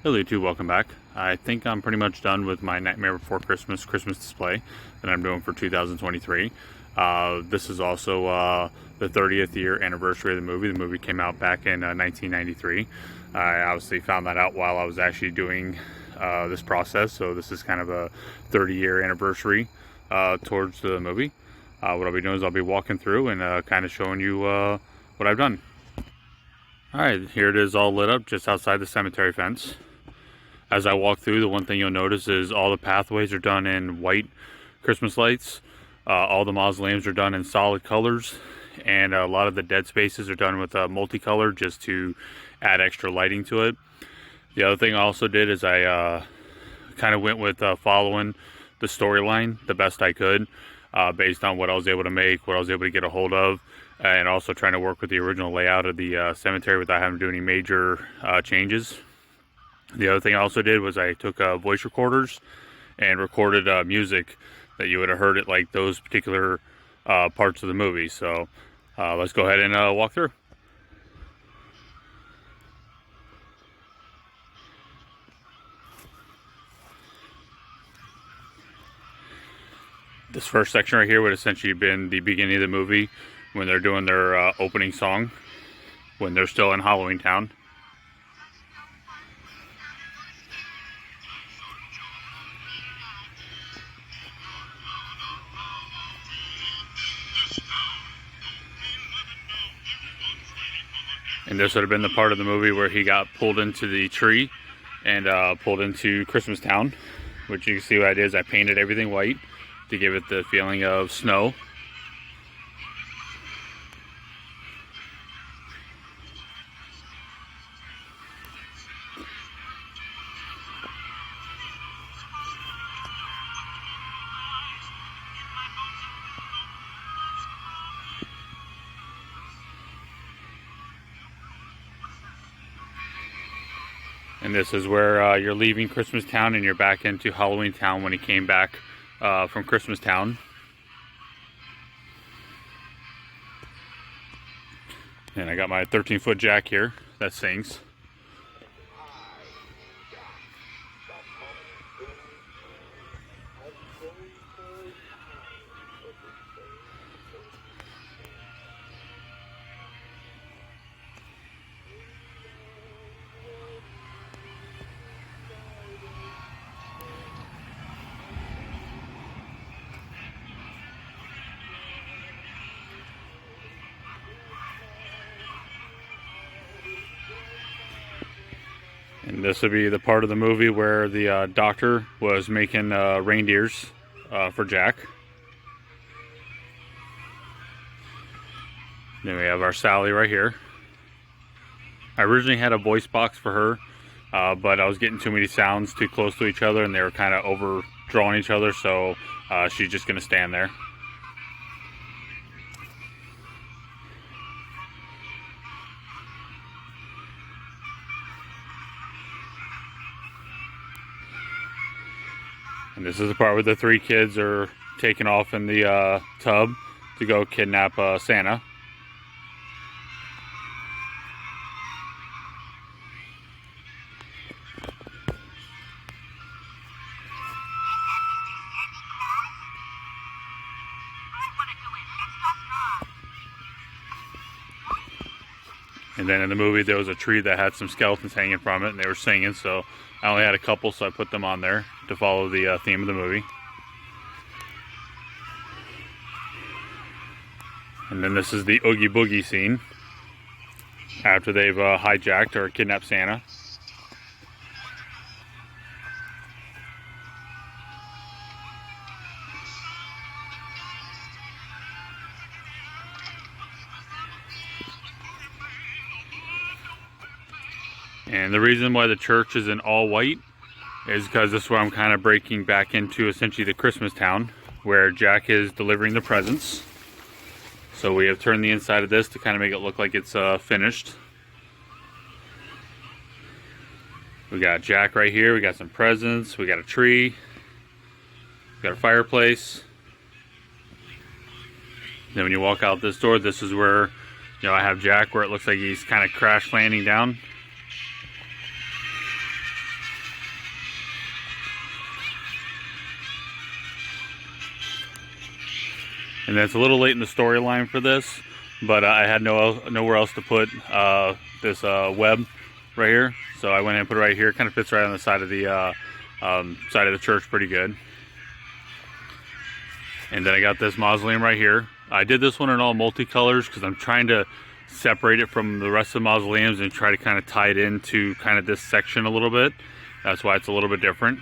Hello YouTube, welcome back. I think I'm pretty much done with my Nightmare Before Christmas display that I'm doing for 2023. This is also the 30th year anniversary of the movie. The movie came out back in 1993. I obviously found that out while I was actually doing this process, so this is kind of a 30-year anniversary towards the movie. What I'll be doing is I'll be walking through and kind of showing you what I've done. Alright, here it is all lit up just outside the cemetery fence. As I walk through, the one thing you'll notice is all the pathways are done in white Christmas lights. All the mausoleums are done in solid colors, and a lot of the dead spaces are done with multicolor just to add extra lighting to it. The other thing I also did is I kind of went with following the storyline the best I could, based on what I was able to make, what I was able to get a hold of, and also trying to work with the original layout of the cemetery without having to do any major changes. The other thing I also did was I took voice recorders and recorded music that you would have heard at like those particular parts of the movie. So let's go ahead and walk through. This first section right here would essentially have been the beginning of the movie when they're doing their opening song, when they're still in Halloween Town. And this would have been the part of the movie where he got pulled into the tree and pulled into Christmas Town, which you can see what I did is I painted everything white to give it the feeling of snow. And this is where you're leaving Christmas Town and you're back into Halloween Town when he came back from Christmas Town. And I got my 13-foot jack here that sings. And this would be the part of the movie where the doctor was making reindeers for Jack. Then we have our Sally right here. I originally had a voice box for her, but I was getting too many sounds too close to each other and they were kind of overdrawing each other, so she's just going to stand there. And this is the part where the three kids are taking off in the tub to go kidnap Santa. And then in the movie there was a tree that had some skeletons hanging from it and they were singing, so I only had a couple, so I put them on there to follow the theme of the movie. And then this is the Oogie Boogie scene after they've hijacked or kidnapped Santa. And the reason why the church is in all white is because this is where I'm kind of breaking back into essentially the Christmas Town, where Jack is delivering the presents. So we have turned the inside of this to kind of make it look like it's finished. We got Jack right here, we got some presents, we got a tree, we got a fireplace. Then when you walk out this door, this is where, you know, I have Jack where it looks like he's kind of crash landing down. And then it's a little late in the storyline for this, but I had nowhere else to put this web right here, so I went and put it right here. It kind of fits right on the side of the church pretty good. And then I got this mausoleum right here. I did this one in all multicolors because I'm trying to separate it from the rest of the mausoleums and try to kind of tie it into kind of this section a little bit. That's why it's a little bit different.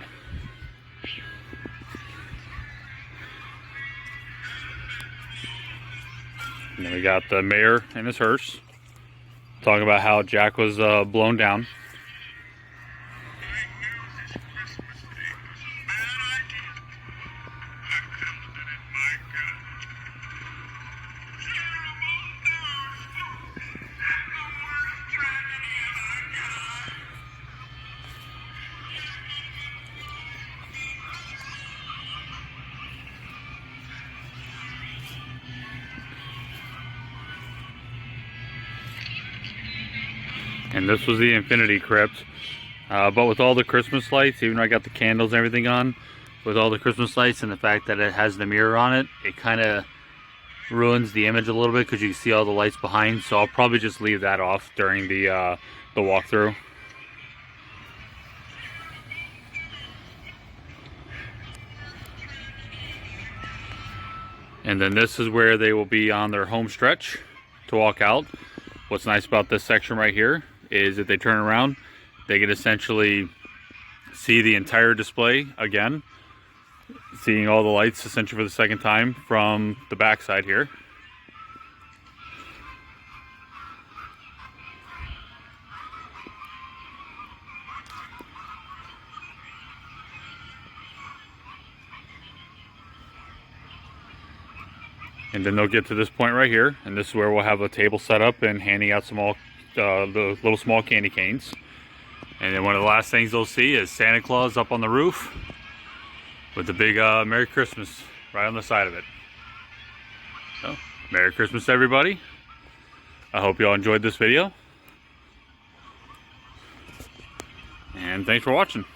And then we got the mayor and his hearse, talking about how Jack was blown down. And this was the Infinity Crypt, but with all the Christmas lights, even though I got the candles and everything on, with all the Christmas lights and the fact that it has the mirror on it, it kind of ruins the image a little bit because you can see all the lights behind. So I'll probably just leave that off during the walkthrough. And then this is where they will be on their home stretch to walk out. What's nice about this section right here is if they turn around, they can essentially see the entire display again, seeing all the lights essentially for the second time from the back side here. And then they'll get to this point right here, and this is where we'll have a table set up and handing out the little small candy canes. And then one of the last things they'll see is Santa Claus up on the roof with the big Merry Christmas right on the side of it. So, Merry Christmas everybody. I hope you all enjoyed this video. And thanks for watching.